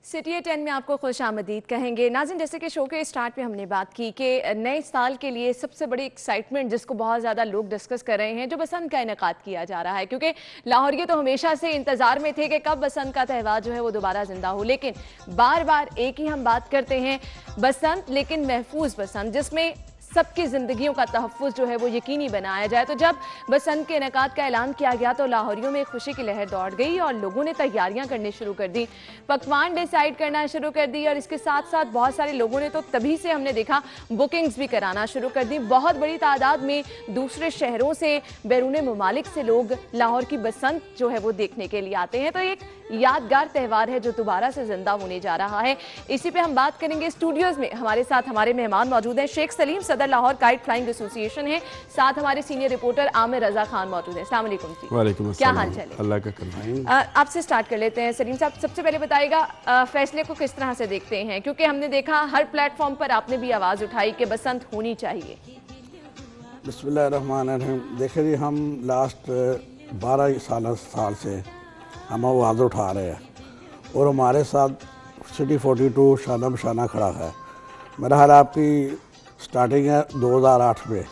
City 10 में आपको खुश आमदीद कहेंगे। नाज़रीन, जैसे कि शो के स्टार्ट में हमने बात की कि नए साल के लिए सबसे बड़ी एक्साइटमेंट जिसको बहुत ज़्यादा लोग डिस्कस कर रहे हैं, जो बसंत का इनेकाद किया जा रहा है, क्योंकि लाहौरिये तो हमेशा से इंतज़ार में थे कि कब बसंत का त्यौहार जो है वो दोबारा जिंदा हो। लेकिन बार बार एक ही हम बात करते हैं, बसंत लेकिन महफूज बसंत, जिसमें सबकी ज़िंदगियों का तहफ़्फ़ुज़ जो है वो यकीनी बनाया जाए। तो जब बसंत के इनेकाद का ऐलान किया गया तो लाहौरियों में खुशी की लहर दौड़ गई और लोगों ने तैयारियां करनी शुरू कर दी, पकवान डिसाइड करना शुरू कर दी, और इसके साथ साथ बहुत सारे लोगों ने तो तभी से हमने देखा बुकिंग्स भी कराना शुरू कर दी। बहुत बड़ी तादाद में दूसरे शहरों से, बैरून ममालिक से लोग लाहौर की बसंत जो है वो देखने के लिए आते हैं। तो एक यादगार त्यौहार है जो दोबारा से जिंदा होने जा रहा है। इसी पे हम बात करेंगे। स्टूडियोज में हमारे साथ हमारे मेहमान मौजूद हैं। शेख सलीम सदर लाहौर काइट फ्लाइंग एसोसिएशन है, साथ हमारे सीनियर रिपोर्टर आमिर रजा खान मौजूद हैं। अस्सलाम वालेकुम जी। वालेकुम अस्सलाम। क्या हाल चाल है? अल्लाह का करम। आपसे स्टार्ट कर लेते हैं। सलीम साहब, सबसे पहले बताइएगा फैसले को किस तरह से देखते हैं, क्योंकि हमने देखा हर प्लेटफॉर्म पर आपने भी आवाज उठाई कि बसंत होनी चाहिए। बिस्मिल्लाहिर्रहमानिर्रहीम। देखिए जी, हम लास्ट 12 साल से हम आवाज़ उठा रहे हैं और हमारे साथ सिटी 42 शाना बशाना खड़ा है। मेरा ख्याल आपकी स्टार्टिंग है 2008 में,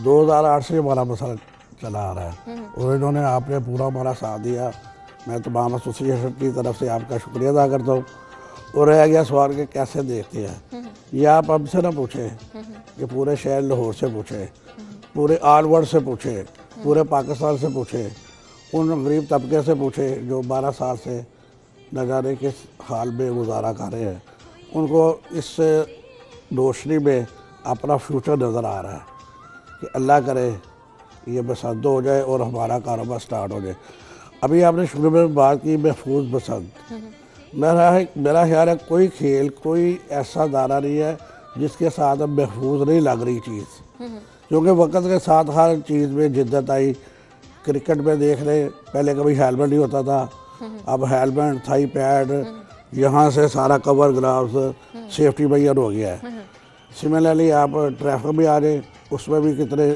2008 से हमारा मसला चला आ रहा है और इन्होंने आपने पूरा हमारा साथ दिया। मैं तमाम एसोसिएशन की तरफ से आपका शुक्रिया अदा करता हूँ। और रह गया सवाल के कैसे देखते हैं, ये आप हमसे ना पूछें, ये पूरे शहर लाहौर से पूछें, पूरे ऑल वर्ल्ड से पूछें, पूरे पाकिस्तान से पूछें, उन गरीब तबके से पूछे जो 12 साल से न जाने किस हाल में गुजारा कर रहे हैं। उनको इस रोशनी में अपना फ्यूचर नज़र आ रहा है कि अल्लाह करे ये बसंत हो जाए और हमारा कारोबार स्टार्ट हो जाए। अभी आपने शुरू में बात की महफूज बसंत। मेरा ख्याल है कोई खेल, कोई ऐसा दायरा नहीं है जिसके साथ अब महफूज नहीं लग रही चीज़, क्योंकि वक्त के साथ हर चीज़ में जिद्दत आई। क्रिकेट में देख रहे, पहले कभी हेलमेट नहीं होता था, अब हेलमेट, थाई पैड, यहाँ से सारा कवर, ग्लव्स, सेफ्टी बैरियर हो गया है। सिमिलरली आप ट्रैफिक में आ जाए, उसमें भी कितने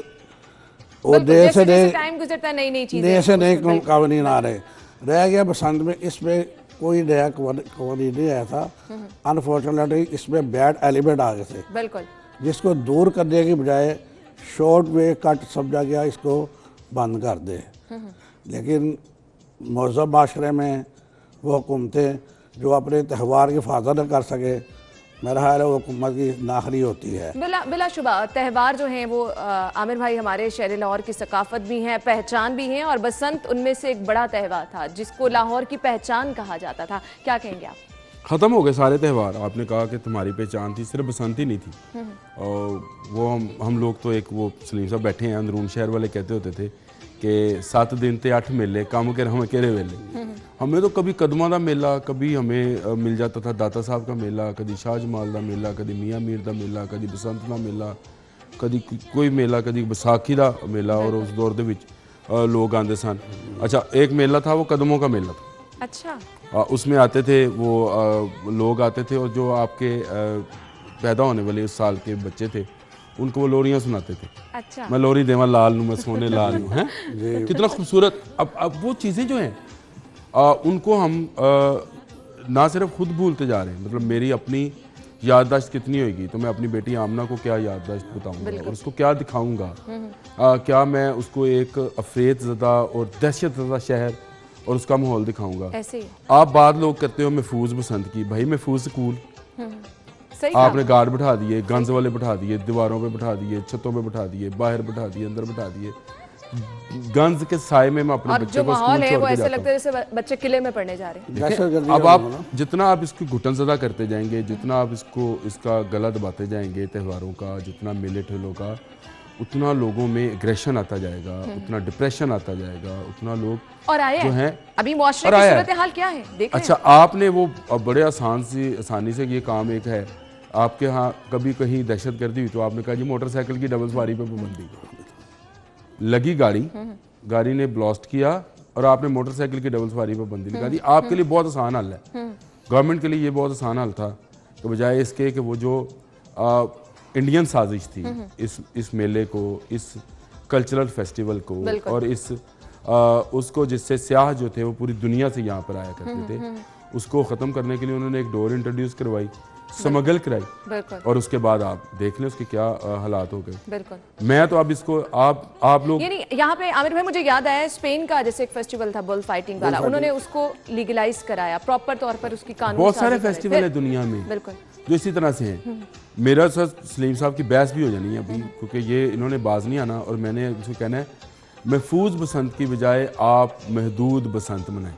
और देर से नए कानून आ रहे। रह गया बसंत में, इसमें कोई नया कानून नहीं आया था। अनफॉर्चुनेटली इसमें बैड एलिमेंट आ गए थे, बिल्कुल, जिसको दूर करने की बजाय शॉर्ट वे कट समझा गया, इसको बंद कर दे। लेकिन मौजूद माशरे में वो हुकूमतें जो अपने त्यौहार की हिफाजत न कर सके, मेरा ख्याल है वो हुकूमत की नाखरी होती है। बिलाशुबा त्यौहार जो हैं वो आमिर भाई हमारे शहर लाहौर की सकाफत भी हैं, पहचान भी हैं, और बसंत उनमें से एक बड़ा त्यौहार था जिसको लाहौर की पहचान कहा जाता था। क्या कहेंगे आप? ख़त्म हो गए सारे त्यौहार। आपने कहा कि तुम्हारी पहचान थी, सिर्फ बसंत ही नहीं थी। और वो हम लोग तो एक वो सलीम साहब बैठे हैं अंदरून शहर वाले कहते होते थे कि 7 दिन ते 8 मेले काम के हम केरे वेले। हमें तो कभी कदमा का मेला, कभी हमें मिल जाता था दाता साहब का मेला, कभी शाह जमाल का मेला, कभी मियाँ मीर का मेला, कभी बसंत का मेला, कभी कोई मेला, कभी बैसाखी का मेला। और उस दौर के विच लोग आते सन। अच्छा, एक मेला था वो कदमों का मेला था। अच्छा, उसमें आते थे वो लोग आते थे, और जो आपके पैदा होने वाले उस साल के बच्चे थे उनको वो लोरियाँ सुनाते थे। अच्छा, मैं लोरी देवा लाल नूं, मैं सोने लाल नूं, हैं कितना खूबसूरत। अब वो चीज़ें जो हैं उनको हम ना सिर्फ खुद भूलते जा रहे हैं, मतलब मेरी अपनी याददाश्त कितनी होगी तो मैं अपनी बेटी आमना को क्या याददाश्त बताऊंगा और उसको क्या दिखाऊंगा। क्या मैं उसको एक अफरेत ज़दा और दहशत ज़दा शहर और उसका माहौल दिखाऊंगा। आप बात लोग करते हो महफूज बसंत की, भाई महफूज स्कूल आपने गार्ड बिठा दिए, गन्स वाले बिठा दिए, दीवारों पे बिठा दिए, छतों पे बिठा दिए, बाहर बिठा दिए, अंदर बिठा दिए। गन्स के साय में मैं अपने बच्चे को स्कूल छोड़ के जाता हूं। जैसे बच्चे किले में पढ़ने जा रहे हैं। अब आप जितना आप इसकी घुटन ज़दा करते जाएंगे, जितना आप इसका गला दबाते जाएंगे त्यौहारों का, जितना मेले ठेलों का, उतना लोगों में एग्रेशन आता जाएगा, उतना डिप्रेशन आता जाएगा, उतना लोग और आया जो है अभी मुआशरे की सूरत हाल क्या है देख। अच्छा, आपने वो बड़े आसानी से ये काम एक है, आपके यहाँ कभी कहीं दहशत गर्दी हुई तो आपने कहा जी मोटरसाइकिल की डबल सवारी पे पाबंदी लगी, गाड़ी ने ब्लास्ट किया और आपने मोटरसाइकिल की डबल सवारी पे पाबंदी लगा दी। आपके लिए बहुत आसान हल है, गवर्नमेंट के लिए ये बहुत आसान हल था कि बजाय इसके कि वो जो इंडियन साजिश थी इस मेले को, इस कल्चरल फेस्टिवल को और इस उसको जिससे स्याह जो थे वो पूरी दुनिया से यहाँ पर आया करते थे, उसको ख़त्म करने के लिए उन्होंने एक डोर इंट्रोड्यूस करवाई, स्मगल कराई, और उसके बाद आप देख लें उसके क्या हालात हो गए। बिल्कुल। मैं तो अब इसको आप लोग यानी यहाँ पे आमिर भाई मुझे याद आया स्पेन का जैसे एक फेस्टिवल था बुल फाइटिंग वाला, उन्होंने उसको लीगलाइज कराया प्रॉपर तौर पर, उसकी कानून बहुत सारे फेस्टिवल है दुनिया में बिल्कुल जो इसी तरह से हैं। मेरा सर सलीम साहब की बहस भी हो जानी है अभी, क्योंकि ये इन्होंने बाज नहीं आना, और मैंने उसको कहना है महफूज बसंत की बजाय आप महदूद बसंत मनाएं,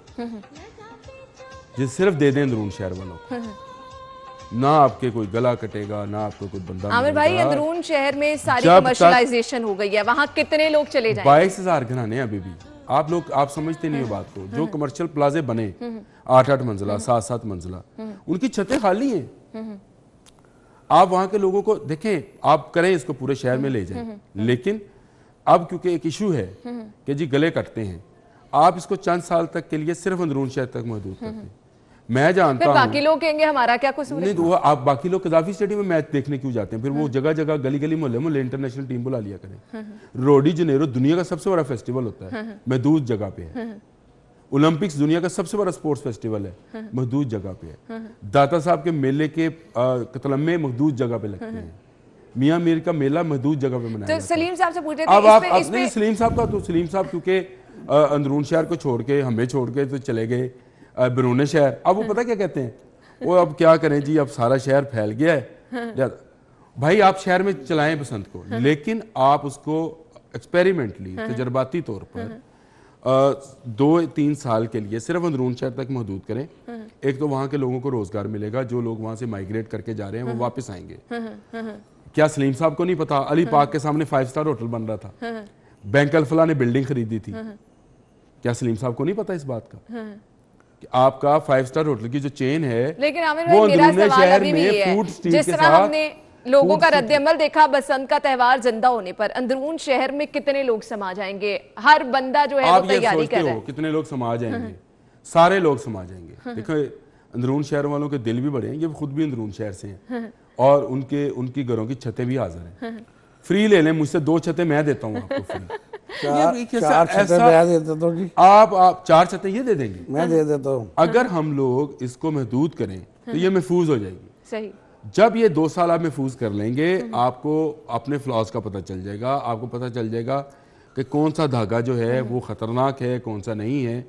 जो सिर्फ दे दें अंदरून शहर वालों को, ना आपके कोई गला कटेगा, ना आपको कोई बंदा। आमिर भाई अंदरून शहर में सारी कमर्शियलाइजेशन हो गई है, वहाँ कितने लोग चले जाएंगे? 22,000 घराने अभी भी। आप समझते नहीं हो बात को। जो कमर्शियल प्लाजे बने 8-8 मंजिला 7-7 मंजिला, उनकी छतें खाली हैं। आप वहां के लोगों को देखें, आप करें इसको पूरे शहर में ले जाएं, लेकिन अब क्योंकि एक इशू है कि जी गले कटते हैं, आप इसको चंद साल तक के लिए सिर्फ अंदरून शहर तक महदूद करते हैं। मैं जानता हूं बाकी लोग कहेंगे हमारा क्या कसूर है? नहीं तो वो आप बाकी लोग कदाफी स्टेडियम में मैच देखने क्यों जाते हैं? फिर वो जगह जगह गली गली मोहल्ले मोहल्ले इंटरनेशनल टीम बुला लिया करें। रोडी जनेरो दुनिया का सबसे बड़ा फेस्टिवल होता है, महदूद जगह पे है। ओलंपिक्स दुनिया का सबसे बड़ा स्पोर्ट्स फेस्टिवल है, महदूद जगह पे है। दाता साहब के मेले के कतलम्मे महदूद जगह पे लगते हैं। मियाँ मीर का मेला महदूद जगह पे मनाया तो सलीम साहब से पूछे अब आप अपने सलीम साहब का, तो सलीम साहब क्योंकि अंदरून शहर को छोड़ के हमें छोड़ के तो चले गए बैरून शहर। अब वो पता क्या कहते हैं, वो अब क्या करें जी, अब सारा शहर फैल गया है। भाई आप शहर में चलाएं बसंत को, लेकिन आप उसको एक्सपेरिमेंटली तजर्बाती तौर पर 2-3 साल के लिए सिर्फ अंदरून शहर तक महदूद करें। एक तो वहाँ के लोगों को रोजगार मिलेगा, जो लोग वहाँ से माइग्रेट करके जा रहे हैं वो वापस आएंगे। क्या सलीम साहब को नहीं पता अली पाक के सामने 5 स्टार होटल बन रहा था, बैंक अल्फला ने बिल्डिंग खरीदी थी? क्या सलीम साहब को नहीं पता इस बात का कि आपका 5 स्टार होटल की जो चेन है, लेकिन वो अंदरून शहर में फूड स्ट्रीट जिस तरह हमने लोगों का रद्द-ए-अमल देखा बसंत का त्यौहार जिंदा होने पर, अंदरून शहर में कितने लोग समा जाएंगे? हर बंदा जो है वो तैयारी कर रहा है। कितने लोग समा जाएंगे? सारे लोग समा जाएंगे। देखो अंदरून शहर वालों के दिल भी बड़े हैं, ये खुद भी अंदरून शहर से हैं, और उनकी घरों की छतें भी हाजिर हैं। फ्री ले लें मुझसे, 2 छतें मैं देता हूँ आपको फ्री। 4 छतें मैं दे देता हूँ जी। आप 4 छतें ये दे देंगे? मैं दे देता हूँ। अगर हम लोग इसको महदूद करें तो ये महफूज हो जाएगी। सही। जब ये 2 साल आप महफूज कर लेंगे, आपको अपने फ्लॉज का पता चल जाएगा, आपको पता चल जाएगा कि कौन सा धागा जो है वो खतरनाक है, कौन सा नहीं है।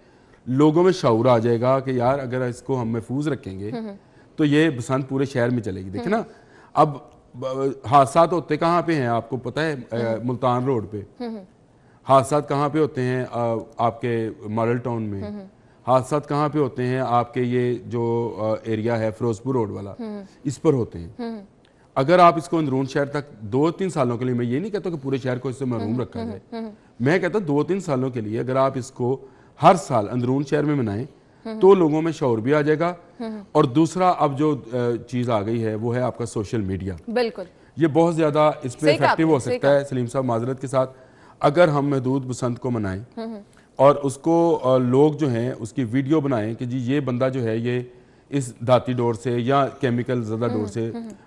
लोगों में शऊर आ जाएगा कि यार अगर इसको हम महफूज रखेंगे तो ये बसंत पूरे शहर में चलेगी। देखे ना, अब हादसा होते कहाँ पे हैं आपको पता है? मुल्तान रोड पे हादसा कहाँ पे होते हैं? आपके मॉडल टाउन में। हादसा कहाँ पे होते हैं? आपके ये जो एरिया है फिरोजपुर रोड वाला, इस पर होते हैं। अगर आप इसको अंदरून शहर तक 2-3 सालों के लिए, मैं ये नहीं कहता कि पूरे शहर को इससे महरूम रखा जाए, मैं कहता 2-3 सालों के लिए अगर आप इसको हर साल अंदरून शहर में मनाएं तो लोगों में शौर भी आ जाएगा। और दूसरा अब जो चीज आ गई है वो है आपका सोशल मीडिया। बिल्कुल, ये बहुत ज्यादा इस पे इफेक्टिव हो सकता है। सलीम साहब माजरत के साथ, अगर हम महदूद बसंत को मनाएं और उसको लोग जो हैं उसकी वीडियो बनाएं कि जी ये बंदा जो है ये इस दाती डोर से या केमिकल ज़्यादा डोर से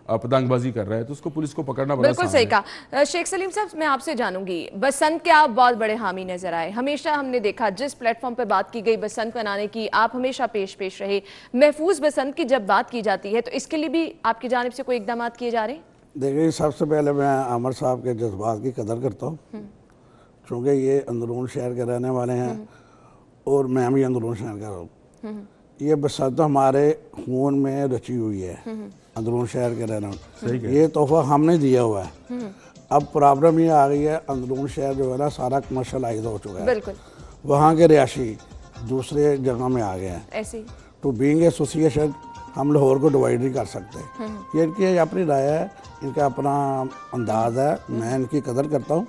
पतंगबाजी कर रहा है, तो उसको पुलिस को पकड़ना बड़ा बिल्कुल सही कहा। शेख सलीम साहब, मैं आपसे जानूंगी, बसंत के आप बहुत बड़े हामी नजर आए। हमेशा हमने देखा जिस प्लेटफॉर्म पर बात की गई बसंत मनाने की, आप हमेशा पेश रहे। महफूज बसंत की जब बात की जाती है तो इसके लिए भी आपकी जानिब से कोई इकदाम किए जा रहे हैं? देखिए, सबसे पहले मैं आमिर साहब के जज्बात की कदर करता हूँ, क्योंकि ये अंदरून शहर के रहने वाले हैं और मैं भी अंदरून शहर का हूँ। ये बसंत हमारे खून में रची हुई है, अंदरून शहर के रहने वाले। ये तोहफा हमने दिया हुआ है। अब प्रॉब्लम ये आ गई है, अंदरून शहर जो है ना सारा कमर्शलाइज हो चुका है। बिल्कुल। वहाँ के रिहायशी दूसरे जगह में आ गए हैं। ऐसे तो बीइंग एसोसिएशन हम लाहौर को डिवाइड नहीं कर सकते। ये इनकी अपनी राय है, इनका अपना अंदाज है, मैं इनकी कदर करता हूँ।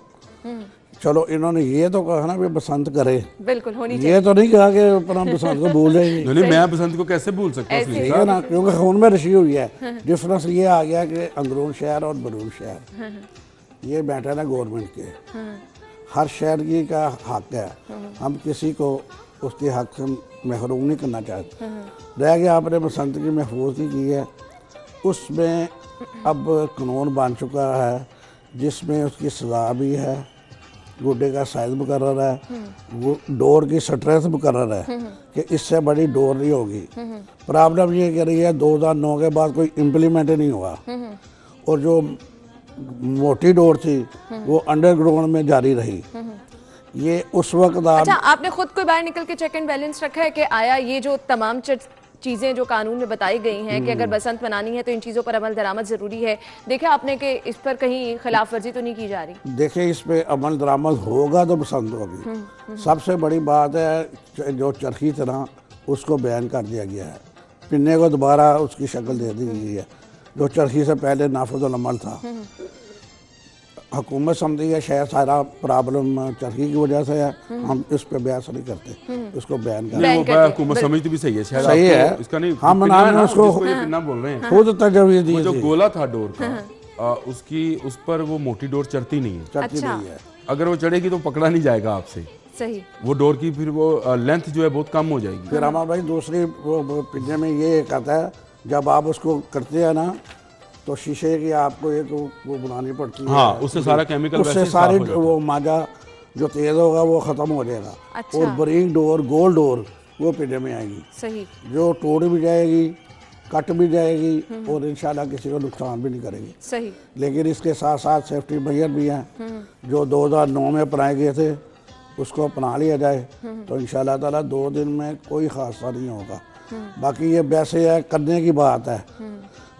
चलो, इन्होंने ये तो कहा ना भी बसंत करे, बिल्कुल होनी ये तो नहीं कहा कि अपना बसंत को भूल जाएंगे। नहीं, मैं बसंत को कैसे भूल सकता हूँ? ठीक है ना, क्योंकि खून में रची हुई है। डिफरेंस ये आ गया कि अंदरून शहर और बैरून शहर ये मैटर है गवर्नमेंट के। हर शहर की का हक है, हम किसी को उसके हक से महरूम नहीं करना चाहते। रह गया आपने बसंत की महफूज की है, उसमें अब कानून बन चुका है जिसमें उसकी सज़ा भी है गुड्डे का साइज मुकर्रर है, वो डोर की स्ट्रेंथ मुकर्रर है कि इससे बड़ी डोर नहीं होगी। प्रॉब्लम ये कह रही है 2009 के बाद कोई इम्प्लीमेंट नहीं हुआ, और जो मोटी डोर थी वो अंडरग्राउंड में जारी रही। ये उस वक्त अच्छा, आपने खुद को बाहर निकल के चेक एंड बैलेंस रखा है कि आया ये जो तमाम चीजें जो कानून में बताई गई हैं कि अगर बसंत मनानी है तो इन चीजों पर अमल दरामद जरूरी है, देखा आपने कि इस पर कहीं खिलाफ वर्जी तो नहीं की जा रही? देखिए, इस पे अमल दरामद होगा तो बसंत होगी। सबसे बड़ी बात है जो चरखी तरह उसको बयान कर दिया गया है, पिन्ने को दोबारा उसकी शक्ल दे दी गई है जो चरखी से पहले नाफिजुल अमल था। हुकूमत समझी है शायद सारा प्रॉब्लम चरखी की वजह से है, हम इस पे बयास नहीं करते, उसको बयान करते नहीं, वो हुकूमत समझती भी सही है, शायद सही है इसका नहीं, हम मनाने उसको पिन्ना बोल रहे हैं, खुद तजवीज़ दी जो गोला था डोर का, उसकी उस पर वो मोटी डोर चढ़ती नहीं है, चढ़ती नहीं है। अगर वो चढ़ेगी तो पकड़ा नहीं जाएगा आपसे, सही, वो डोर की फिर वो लेंथ जो है बहुत कम हो जाएगी। फिर हमारा भाई दूसरी वो पिन्ने में ये कहता है जब आप उसको करते हैं ना तो शीशे की आपको एक वो बनानी पड़ती है, हाँ, उससे सारा केमिकल, उससे सारी वो माजा जो तेज होगा वो खत्म हो जाएगा। अच्छा। और बारीक डोर, गोल डोर वो पिन्ने में आएगी, सही, जो टूट भी जाएगी, कट भी जाएगी और इंशाल्लाह किसी को नुकसान भी नहीं करेगी। सही। लेकिन इसके साथ साथ सेफ्टी मेजर भी हैं जो 2009 में अपनाए गए थे, उसको अपना लिया जाए तो इंशाल्लाह ताला 2 दिन में कोई हादसा नहीं होगा। बाकी ये वैसे है, करने की बात है,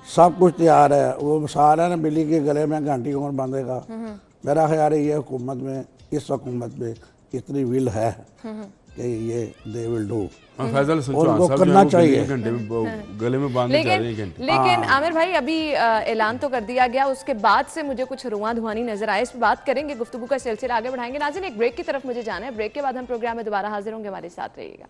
सब कुछ तैयार है, वो सारा ना बिल्ली के गले में घंटी कौन बांधेगा। मेरा ख्याल है ये हुकूमत में, इस हुकूमत में इतनी विल है कि ये दे विल डू, फैजल और उनको करना चाहिए। घंटे में गले में बांधे जा रहे हैं घंटे। लेकिन आमिर भाई अभी ऐलान तो कर दिया गया, उसके बाद से मुझे कुछ रुआं धुआनी नजर आए, इस पर बात करेंगे, गुफ्तगू का सिलसिला आगे बढ़ाएंगे। नाज़रीन, एक ब्रेक की तरफ मुझे जाना है, ब्रेक के बाद हम प्रोग्राम में दोबारा हाजिर होंगे, हमारे साथ रहिएगा।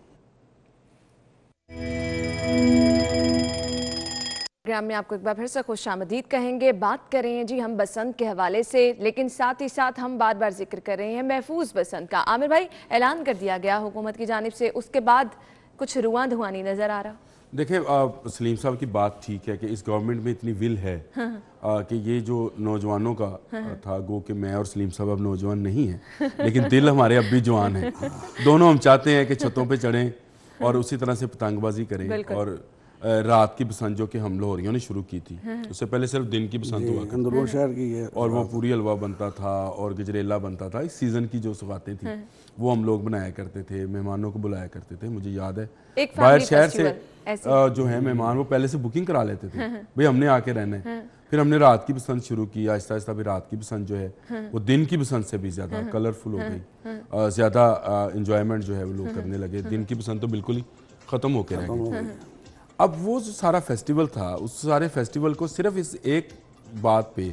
प्रोग्राम में आपको एक बार फिर से खुशामदीद कहेंगे। बात कर रहे हैं जी हम बसंत के हवाले से, लेकिन साथ ही साथ हम बार बार जिक्र कर रहे हैं महफूज बसंत का। आमिर भाई, ऐलान कर दिया गया हुकूमत की जानिब से, उसके बाद कुछ रुआं धुआनी नजर आ रहा? देखिए, सलीम साहब की बात ठीक है कि इस गवर्नमेंट में इतनी विल है कि ये जो नौजवानों का था, गो कि मैं और सलीम साहब अब नौजवान नहीं हैं, लेकिन दिल हमारे अब भी जवान है। दोनों हम चाहते हैं कि छतों पे चढ़ें और उसी तरह से पतंगबाजी करें, और रात की बसंत जो कि हम लाहौरियों ने शुरू की थी, उससे पहले सिर्फ दिन की बसंत हुआ अंदरून शहर की है, और वो पूरी हलवा बनता था और गजरेला बनता था। इस सीज़न की जो सौगातें थी वो हम लोग बनाया करते थे, मेहमानों को बुलाया करते थे। मुझे याद है बाहर शहर से जो है मेहमान वो पहले से बुकिंग करा लेते थे, भाई हमने आके रहना है। फिर हमने रात की बसंत शुरू की, आहिस्ता आहिस्ता फिर रात की बसंत जो है वो दिन की बसंत से भी ज़्यादा कलरफुल हो गई, ज़्यादा इंजॉयमेंट जो है वो लोग करने लगे। दिन की बसंत तो बिल्कुल ही ख़त्म होकर रह गई। अब वो जो सारा फेस्टिवल था, उस सारे फेस्टिवल को सिर्फ इस एक बात पे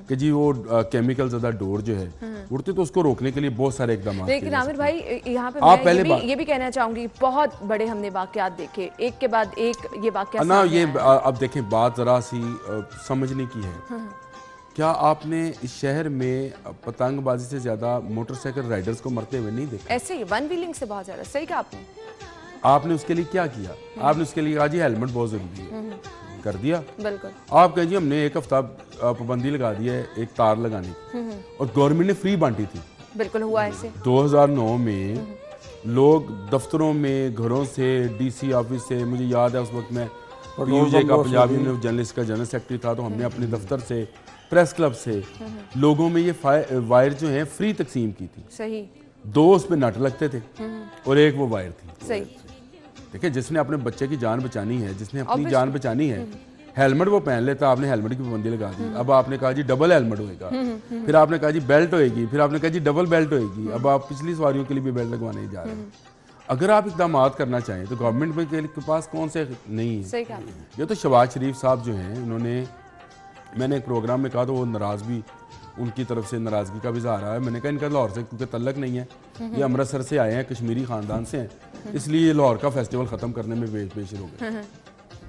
कि जी वो केमिकल ज़्यादा डोर जो है उड़ती, तो उसको रोकने के लिए बहुत सारे इकदाम। लेकिन आमिर भाई, यहाँ पे मैं ये भी कहना चाहूंगी, बहुत बड़े हमने वाकयात देखे, एक के बाद एक ये वाकया ना, ये अब देखें, बात ज़रा सी समझने की है। क्या आपने इस शहर में पतंगबाजी से ज़्यादा मोटरसाइकिल राइडर्स को मरते हुए नहीं देखा? ऐसे ही वन व्हीलिंग से बहुत ज़्यादा। सही कहा आपने। आपने उसके लिए क्या किया? आपने उसके लिए कहा जी हेलमेट बहुत जरूरी है, कर दिया। बिल्कुल। आप कहें जी हमने एक हफ्ता पाबंदी लगा दी है एक तार लगाने की, और गवर्नमेंट ने फ्री बांटी थी। बिल्कुल हुआ ऐसे। 2009 में लोग दफ्तरों में, घरों से, डीसी ऑफिस से, मुझे याद है उस वक्त मैं पीयूजे का, पंजाब यूनियन जर्नलिस्ट का जनरल सेक्रेटरी था, तो हमने अपने दफ्तर से, प्रेस क्लब से लोगों में ये वायर जो है फ्री तकसीम की थी। सही। 2 उस पे नट लगते थे और एक वो वायर थी। सही। देखिए, जिसने अपने बच्चे की जान बचानी है, जिसने अपनी जान बचानी है, हेलमेट वो पहन लेता, आपने हेलमेट की पाबंदी लगा दी। अब आपने कहा जी डबल हेलमेट होएगा, फिर आपने कहा जी बेल्ट होएगी, फिर आपने कहा जी डबल बेल्ट होएगी। अब आप पिछली सवारियों के लिए भी बेल्ट लगवाने जा रहे हैं। अगर आप इकदाम करना चाहें तो गवर्नमेंट में के पास कौन से नहीं है। सही कहा। ये तो शहबाज शरीफ साहब जो हैं, उन्होंने, मैंने एक प्रोग्राम में कहा तो वो नाराज़ भी, उनकी तरफ से नाराज़गी का भी इज़हार है। मैंने कहा इनका लाहौर से क्योंकि तल्लक नहीं है, ये अमृतसर से आए हैं, कश्मीरी ख़ानदान से हैं, इसलिए ये लाहौर का फेस्टिवल ख़त्म करने में बेशर हो गए।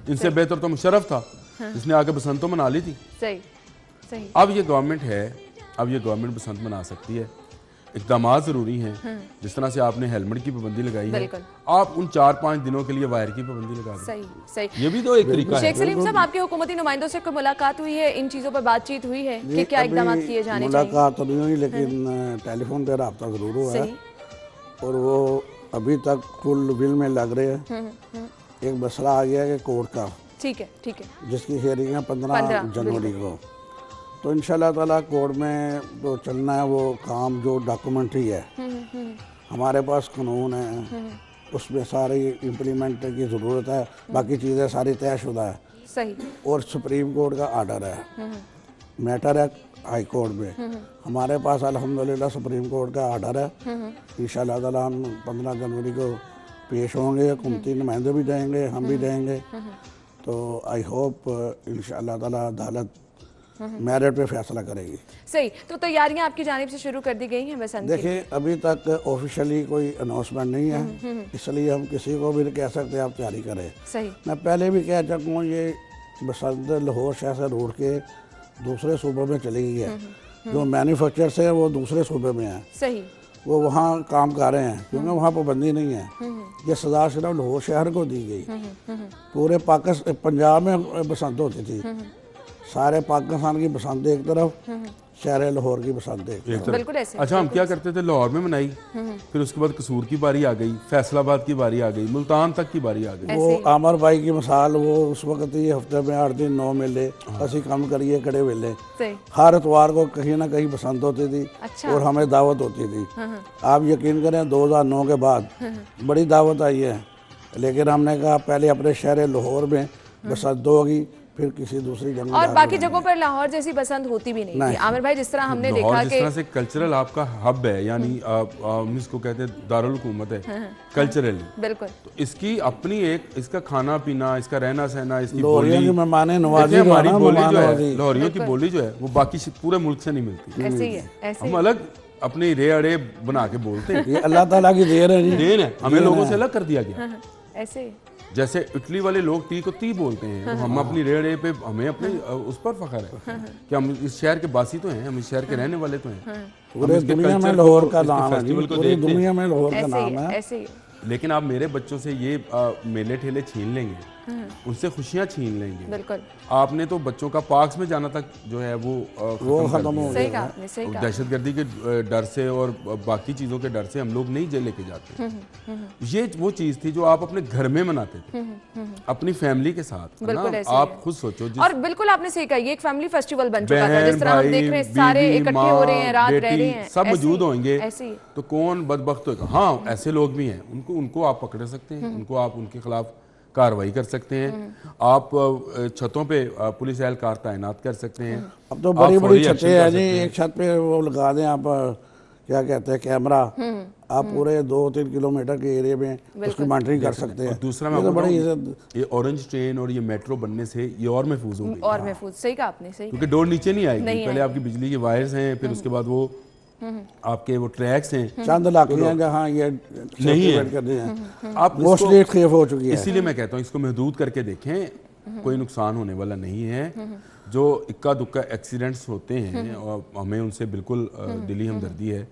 इनसे बेहतर तो मुशर्रफ था जिसने आके बसंत तो मना ली थी। सही। सही। अब ये गवर्नमेंट है, अब ये गवर्नमेंट बसंत मना सकती है। इक़दामात ज़रूरी हैं। जिस तरह से आपने हेलमेट की पाबंदी लगाई है, बिल्कुल। आप उन 4-5 दिनों के लिए वायर की पाबंदी लगा दें। सही सही। ये भी तो एक तरीका है। शेख सलीम साहब, आपके हुकूमती नुमाइंदों से कोई मुलाकात हुई है, इन चीज़ों पर बातचीत हुई है कि क्या इकदाम किए जाने चाहिए? मुलाकात तो नहीं हुई, लेकिन टेलीफोन पर रब्ता ज़रूर हुआ है सही। और वो अभी तक फुल बिल में लग रहे हैं। एक मसला आ गया है कि कोर्ट का, ठीक है ठीक है। जिसकी हेयरिंग है 15 जनवरी को। तो इंशाल्लाह ताला कोर्ट में तो चलना है वो काम, जो डॉक्यूमेंट्री है हमारे पास कानून है, उसमें सारी इम्प्लीमेंट की ज़रूरत है। बाकी चीज़ें सारी तयशुदा है। सही। और सुप्रीम कोर्ट का आर्डर है, मैटर है हाई कोर्ट में। हमारे पास अल्हम्दुलिल्लाह सुप्रीम कोर्ट का आर्डर है। इंशाल्लाह ताला हम 15 जनवरी को पेश होंगे, हुकूमती नुमाइंदे भी जाएंगे, हम भी जाएंगे। तो आई होप इंशाल्लाह ताला अदालत मेरिट पे फैसला करेगी। सही। तो तैयारियां आपकी जानिब से शुरू कर दी गई हैं बसंत की? देखिए, अभी तक ऑफिशियली कोई अनाउंसमेंट नहीं है, इसलिए हम किसी को भी नहीं कह सकते आप तैयारी करें। सही। मैं पहले भी कह चुका हूँ, ये बसंत लाहौर शहर से रोड के दूसरे सूबे में चली गई है। जो मैन्युफैक्चरर्स है वो दूसरे सूबे में है, सही। वो वहाँ काम कर रहे हैं क्योंकि वहाँ पाबंदी नहीं है। ये सजा सिर्फ लाहौर शहर को दी गई। पूरे पाकिस्तान पंजाब में बसंत होती थी, सारे पाकिस्तान की बसंत एक तरफ, शहर लाहौर की बसंत एक तरफ। बिल्कुल ऐसे। अच्छा, हम क्या करते थे, लाहौर में मनाई, फिर उसके बाद कसूर की बारी आ गई, फैसलाबाद की बारी आ गई, मुल्तान तक की बारी आ गई। वो आमर भाई की मिसाल, वो उस वक्त ही हफ्ते में 8 दिन 9 मेले, असी कम करिए कड़े वेले, हर इतवार को कहीं ना कहीं बसंत होती थी। अच्छा। और हमें दावत होती थी। आप यकीन करें 2009 के बाद बड़ी दावत आई है, लेकिन हमने कहा पहले अपने शहर लाहौर में बसंत होगी, फिर किसी दूसरी जगह। और बाकी जगहों पर लाहौर जैसी बसंत होती भी नहीं थी। आमिर भाई, जिस तरह हमने देखा जिस तरह से कल्चरल आपका हब है, यानी हम इसको कहते हैं दारुल हुकूमत है कल्चरली। बिल्कुल। तो इसकी अपनी एक, इसका खाना पीना, इसका रहना सहना, इसकी बोली, मेहमान नवाजी, हमारी बोली जो है, लाहौरियों की बोली जो है, वो बाकी पूरे मुल्क से नहीं मिलती। ऐसे ही है, ऐसे हम अलग अपने रे अड़े बना के बोलते हैं। ये अल्लाह ताला की देन है जी, देन है, हमें लोगों से अलग कर दिया गया। ऐसे जैसे इटली वाले लोग टी को ती बोलते हैं, तो हम अपनी रेड़े पे, हमें अपने उस पर फख्र है कि हम इस शहर के बासी तो हैं, हम इस शहर के रहने वाले तो हैं। पूरे दुनिया में लाहौर का नाम है, पूरी दुनिया में लाहौर का नाम है। ऐसे ही। लेकिन आप मेरे बच्चों से ये मेले ठेले छीन लेंगे, उनसे खुशियां छीन लेंगे। बिल्कुल। आपने तो बच्चों का पार्क्स में जाना तक जो है वो खत्म हो सही कहा आपने, सही कहा। दहशतगर्दी के डर से और बाकी चीज़ों के डर से हम लोग नहीं जेल लेके जाते। ये वो चीज़ थी जो आप अपने घर में मनाते थे अपनी फैमिली के साथ, है ना? आप खुद सोचो। और बिल्कुल आपने सही कहा, ये एक फैमिली फेस्टिवल बन चुका था। जिस तरह हम देख रहे हैं, सारे इकट्ठे हो रहे हैं, रात रह रहे हैं, सब मौजूद होंगे, ऐसे ही। तो कौन बदबख्त होगा? हाँ, ऐसे लोग भी हैं, उनको आप पकड़ सकते हैं, उनको आप उनके खिलाफ कार्रवाई कर सकते हैं। आप छतों पे पुलिस एहलकार तैनात कर सकते हैं। अब तो बड़ी बड़ी छतें हैं जी, एक छत पे वो लगा दें आप, क्या कहते हैं, कैमरा। आप पूरे 2-3 किलोमीटर के एरिया में उसकी मॉनिटरिंग कर सकते हैं। दूसरा मैं ये ऑरेंज ट्रेन और ये मेट्रो बनने से ये और महफूज होगी, और महफूज। सही कहा आपने, सही। क्योंकि डोर नीचे नहीं आएगी। पहले आपकी बिजली के वायर्स हैं, फिर उसके बाद वो आपके वो ट्रैक्स हैं, चंद इलाके हैं जहाँ ये नहीं है। आप मोस्टली खेफ हो चुकी है। इसीलिए मैं कहता हूँ इसको महदूद करके देखें, कोई नुकसान होने वाला नहीं है। जो इक्का दुक्का एक्सीडेंट्स होते हैं और हमें उनसे बिल्कुल दिली हमदर्दी है,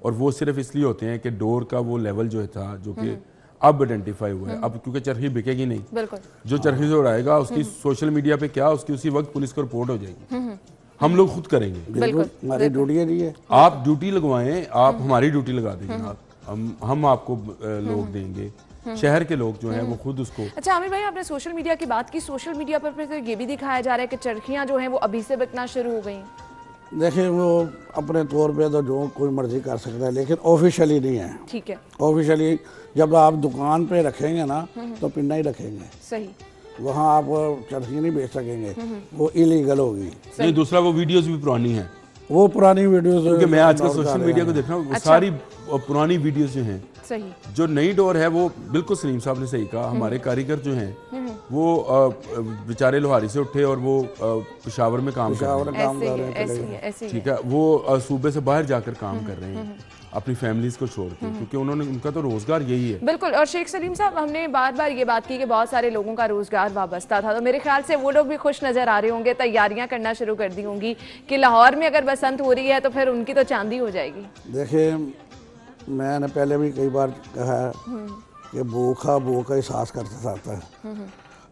और वो सिर्फ इसलिए होते हैं कि डोर का वो लेवल जो था, जो कि अब आइडेंटिफाई हुआ है। अब क्योंकि चरखी बिकेगी नहीं, जो चरखी से उड़ाएगा उसकी सोशल मीडिया पे क्या, उसकी उसी वक्त पुलिस को रिपोर्ट हो जाएगी। हम लोग खुद करेंगे, बिल्कुल हमारी ड्यूटी है जी। आप ड्यूटी लगवाएं, आप हमारी ड्यूटी लगा देंगे, हम आपको लोग देंगे, शहर के लोग जो हैं वो खुद उसको। अच्छा आमिर भाई, आपने सोशल मीडिया की बात की, सोशल मीडिया पर फिर ये भी दिखाया जा रहा है कि चरखियां जो हैं वो अभी से बिकना शुरू हो गई। देखिए, वो अपने तौर पे तो जो कोई मर्जी कर सकता है, लेकिन ऑफिशियली नहीं है। ठीक है। ऑफिशियली जब आप दुकान पे रखेंगे ना, तो पिन्ना ही रखेंगे। सही। वहाँ आप चरखी नहीं बेच सकेंगे, वो इलीगल होगी। नहीं, दूसरा वो वीडियोस भी पुरानी हैं, वो पुरानी वीडियोस, क्योंकि मैं आजकल सोशल मीडिया को देख रहा हूँ, सारी पुरानी वीडियोस जो हैं, सही, जो नई डोर है वो बिल्कुल सलीम साहब ने सही कहा। हमारे कारीगर जो हैं वो बेचारे लोहारी से उठे और वो पेशावर में काम कर रहे हैं, ऐसे ठीक है, वो सूबे से बाहर जाकर काम कर रहे हैं अपनी फैमिलीज को छोड़ के, क्योंकि उन्होंने, उनका तो रोजगार यही है। बिल्कुल। और शेख सलीम साहब, हमने बार बार ये बात की कि बहुत सारे लोगों का रोजगार वाबस्ता था, तो मेरे ख्याल से वो लोग भी खुश नजर आ रहे होंगे, तैयारियां करना शुरू कर दी होंगी कि लाहौर में अगर बसंत हो रही है तो फिर उनकी तो चांदी हो जाएगी। देखिए, मैंने पहले भी कई बार कहा है कि भूखा भूख का एहसास करता रहता है।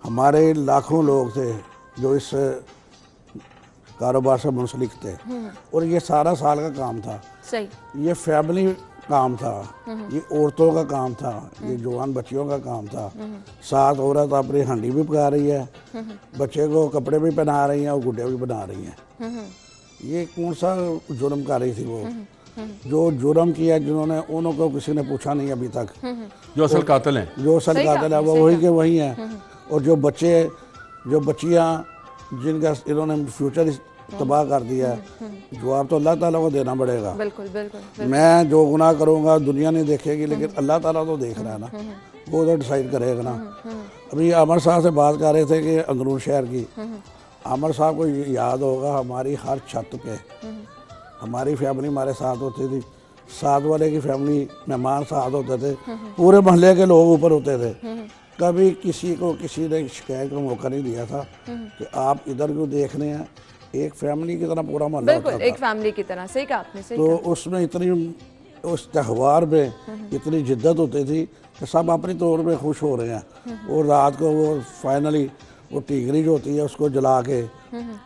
हमारे लाखों लोग थे जो इस कारोबार से मुंसलिक थे, और ये सारा साल का काम था। सही, ये फैमिली काम था, ये औरतों का काम था, ये जवान बच्चियों का काम था। साथ औरत अपनी हंडी भी पका रही है, बच्चे को कपड़े भी पहना रही हैं और गुड्डे भी बना रही हैं। ये कौन सा जुर्म कर रही थी वो? जो जुर्म किया जिन्होंने, उनको किसी ने पूछा नहीं अभी तक। जो असल कातिल हैं, जो असल कातिल है वो वही के वही हैं। और जो बच्चे, जो बच्चियाँ जिनका इन्होंने फ्यूचर तबाह कर दिया है, जवाब तो अल्लाह ताला को देना पड़ेगा। बिल्कुल बिल्कुल। मैं जो गुनाह करूँगा दुनिया नहीं देखेगी, लेकिन अल्लाह ताला तो देख रहा है ना, वो तो डिसाइड करेगा ना। अभी आमर साहब से बात कर रहे थे कि अंदरून शहर की, आमर साहब को याद होगा हमारी हर छत पे हमारी फैमिली हमारे साथ होती थी, साथ वाले की फैमिली मेहमान साथ होते थे, पूरे मोहल्ले के लोग ऊपर होते थे। कभी किसी को किसी ने शिकायत का मौका नहीं दिया था कि आप इधर क्यों देख रहे हैं। एक फैमिली की तरह पूरा मोहल्ला होता था, एक फैमिली की तरह। सही कहा आपने, सही तो कहा। उसमें इतनी, उस त्यौहार में इतनी जिद्दत होती थी कि सब अपनी तौर पे खुश हो रहे हैं। और रात को वो फाइनली वो टीगरी जो होती है उसको जला के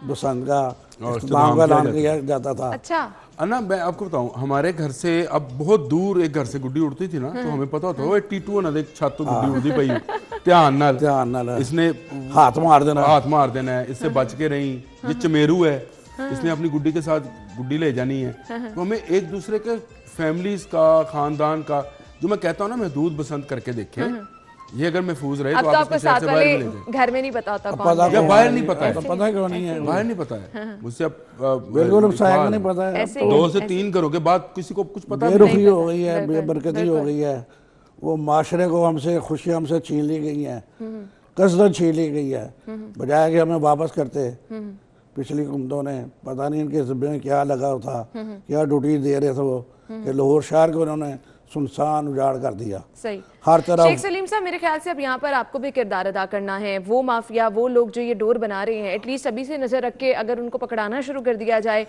बसंत का इख्तिताम का ऐलान किया जाता था। अच्छा, अन्ना मैं आपको बताऊं, हमारे घर से अब बहुत दूर एक घर से गुड्डी उड़ती थी ना, तो हमें पता होता वो टीटू ना देख छत तो गुड्डी उड़ती पई, ध्यान नाल इसने हाथ मार देना है, इससे बच के रही। ये चमेरू है, इसने अपनी गुड्डी के साथ गुड्डी ले जानी है। तो हमें एक दूसरे के फैमिलीज का, खानदान का, जो मैं कहता हूँ ना महदूद बसंत करके देखे, ये अगर महफूज रहे अब तो तो आप आपको इसको शहर साथ से बाहर वाले भी ले जाए। घर में नहीं पता होता कौन पता है। या बाहर नहीं पता है, पता क्यों नहीं है, बाहर नहीं पता है मुझसे। अब बिल्कुल साहब को नहीं पता है। ऐसे ही 2 से 3 घरों के बाद किसी को कुछ पता नहीं। बेरुखी हो गई है, बेबरकती हो गई है, वो माशरे को हमसे खुशियाँ हमसे छीन ली गई हैं, कसरत छीन ली गई है, बजाय कि हमें वापस करते। पिछली हुकूमतों ने पता नहीं इनके ज़िम्मे में क्या लगा था, क्या ड्यूटी दे रहे थे वो, कि लाहौर शहर को उन्होंने सुनसान उजाड़ कर दिया। सही, हर तरफ। शेख सलीम साहब, मेरे ख्याल से अब यहाँ पर आपको भी किरदार अदा करना है। वो माफिया, वो लोग जो ये डोर बना रहे हैं, एटलीस्ट अभी से नजर रख के अगर उनको पकड़ाना शुरू कर दिया जाए,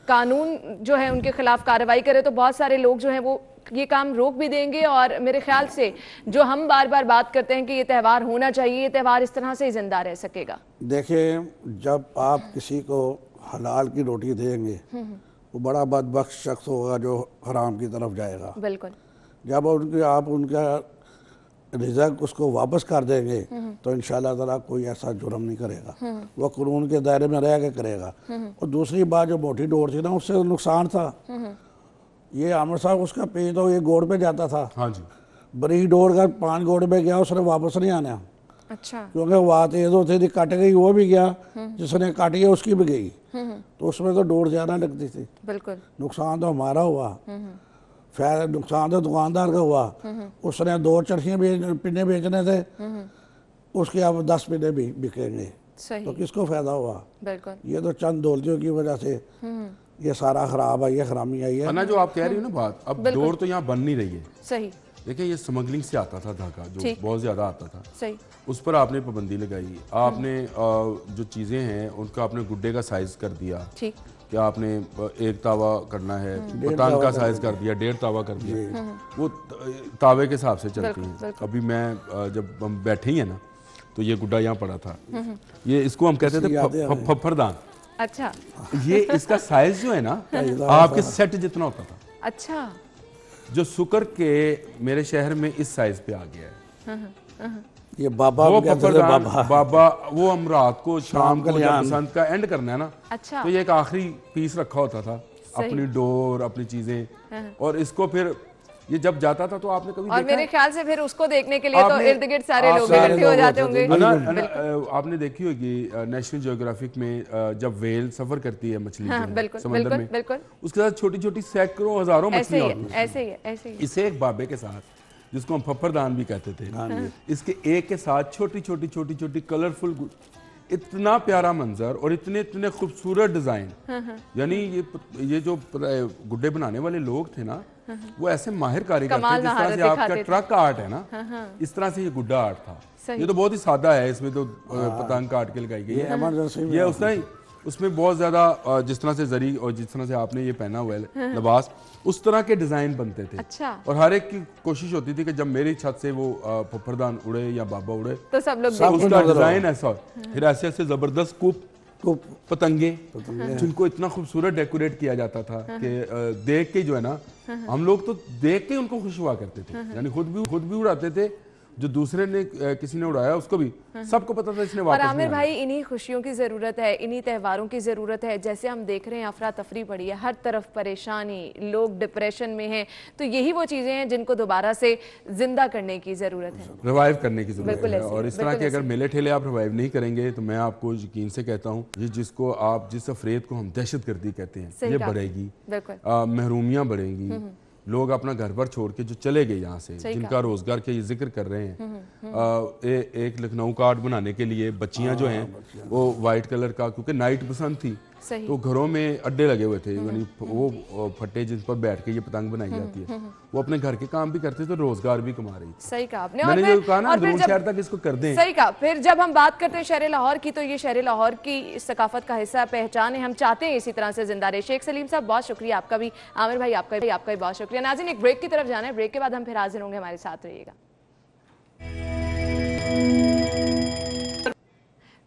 कानून जो है उनके खिलाफ कार्रवाई करे, तो बहुत सारे लोग जो हैं वो ये काम रोक भी देंगे। और मेरे ख्याल से जो हम बार बार बात करते हैं कि ये त्यौहार होना चाहिए, ये त्यौहार इस तरह से ही जिंदा रह सकेगा। देखिए, जब आप किसी को हलाल की रोटी देंगे, वो बड़ा बदबख्त शख्स होगा जो हराम की तरफ जाएगा। बिल्कुल। जब आप उनका रिज़्क उसको वापस कर देंगे तो इंशाल्लाह ताला कोई ऐसा जुर्म नहीं करेगा, वो कानून के दायरे में रह के करेगा। और दूसरी बात, जो मोटी डोर थी ना, उससे नुकसान था। ये आमिर साहब, उसका पे तो ये गोड़ पे जाता था। हाँ जी, बड़ी डोर का 5 गोड़ पे गया, उसने वापस नहीं आना, अच्छा, क्योंकि वहाँ तेज होती थी, कट गई वो भी गया, जिसने काटी है उसकी भी गई, तो उसमें तो डोर ज़्यादा लगती थी। बिल्कुल। नुकसान तो हमारा हुआ, नुकसान तो दुकानदार का हुआ। उसने 2 चरखियाँ पिन्ने बेचने थे, उसके अब 10 पिन्ने भी बिकेंगे, सही, तो किसको फायदा हुआ? बिल्कुल। ये तो चंद दौलतियों की वजह से ये सारा खराब आई है, खरामी आई है। अन्ना जो आप कह रही हो ना बात, अब डोर तो यहाँ बन नहीं रही है। सही, देखिए, ये स्मगलिंग से आता था धागा, जो बहुत ज़्यादा आता था, सही, उस पर आपने पाबंदी लगाई। आपने जो चीज़ें हैं उनका आपने गुड्डे का साइज़ कर दिया, ठीक, कि आपने 1 तावा करना है, पतान का साइज़ कर दिया, 1.5 तावा कर दिया। वो तावे के हिसाब से चलती हैं। अभी मैं जब हम बैठे ही हैं ना, तो ये गुड्डा यहाँ पड़ा था, ये इसको हम कहते थे फफरदान। अच्छा, ये इसका साइज जो है ना आपके सेट जितना होता था। अच्छा, जो शुक्र के मेरे शहर में इस साइज पे आ गया है। ये बाबा वो भी कहते थे, फफरदान बाबा, वो हम रात को शाम को जब बसंत का एंड करना है ना, अच्छा, तो ये एक आखिरी पीस रखा होता था, अपनी डोर, अपनी चीजें, और इसको फिर ये जब जाता था तो आपने कभी और देखा मेरे ख्याल से फिर उसको देखने के लिए तो आपने- इर्द गिर्द सारे आप लोग सारे इकट्ठे हो लोग जाते होते थे, होंगे। आपने देखी होगी नेशनल जियोग्राफिक में जब व्हेल सफर करती है मछली हाँ, जो है, बिल्कुल, समंदर बिल्कुल, में बिल्कुल। उसके साथ छोटी छोटी सैकड़ों हजारों ऐसे मछलियां ही होती है, हैं। ऐसे ही है, ऐसे ही है। इसे एक बाबे के साथ जिसको हम फफ्फरदान भी कहते थे, इसके एक के साथ छोटी छोटी छोटी छोटी कलरफुल, इतना प्यारा मंजर और इतने इतने खूबसूरत डिजाइन। यानी ये जो गुड्डे बनाने वाले लोग थे ना, वो ऐसे माहिर कारीगर थे। कमाल जिस तरह से महारत आपका दिखाते थे। ट्रक आर्ट है ना, इस तरह से ये गुड्डा आर्ट था। सही। ये तो बहुत ही सादा है, इसमें तो पतंग काट के लगाई गई ये है। इमरजेंसी में ये उसमें बहुत ज्यादा जिस तरह से जरी और जिस तरह से आपने ये पहना हुआ है लिबास, उस तरह के डिजाइन बनते थे। अच्छा। और हर एक की कोशिश होती थी कि जब मेरी छत से वो फफ्फरदान उड़े या बाबा उड़े तो सब लोग सब उसका नजर डिजाइन ऐसा हो। फिर ऐसे ऐसे जबरदस्त कूप तो पतंगे जिनको इतना खूबसूरत डेकोरेट किया जाता था कि देख के जो है ना, हम लोग तो देख के उनको खुश हुआ करते थे। यानी खुद भी उड़ाते थे, जो दूसरे ने किसी ने उड़ाया उसको भी सबको पता था इसने और वापस आमिर नहीं आना। भाई, इन्हीं खुशियों की ज़रूरत है, इन्हीं त्योहारों की ज़रूरत है। जैसे हम देख रहे हैं अफरा तफरी पड़ी है, हर तरफ परेशानी, लोग डिप्रेशन में हैं, तो यही वो चीज़ें हैं जिनको दोबारा से जिंदा करने की ज़रूरत है, रिवाइव करने की जरूरत बिल्कुल है। ऐसे और ही, इस तरह के बिल्कुल अगर मेले ठेले आप रिवाइव नहीं करेंगे तो मैं आपको यकीन से कहता हूँ, ये जिस अफरेद को हम दहशतगर्दी कहते हैं, सही ये कहा। बढ़ेगी, बिल्कुल। महरूमियाँ बढ़ेंगी, लोग अपना घर पर छोड़ के जो चले गए यहाँ से, सही जिनका रोजगार के ये जिक्र कर रहे हैं, एक लखनऊ कार्ड बनाने के लिए बच्चियां जो हैं वो वाइट कलर का, क्योंकि नाइट पसंद थी सही। तो घरों में अड्डे लगे हुए थे, यानी वो फट्टे जिस पर बैठ के ये पतंग बनाई जाती है, वो अपने घर के काम भी करते थे, रोजगार भी कमा रही थी। सही कहा आपने। मैंने फिर- जो कहा ना, और फिर अंदरून जब- शहर तक इसको कर दें। सही कहा। फिर जब हम बात करते हैं शहर लाहौर की, तो ये शहर लाहौर की सकाफत का हिस्सा, पहचान है, हम चाहते हैं इसी तरह से जिंदा रहे। शेख सलीम साहब बहुत शुक्रिया आपका भी, आमिर भाई आपका भी बहुत शुक्रिया। नाज़रीन, एक ब्रेक की तरफ जाना है, ब्रेक के बाद हम फिर हाजिर होंगे, हमारे साथ रहिएगा।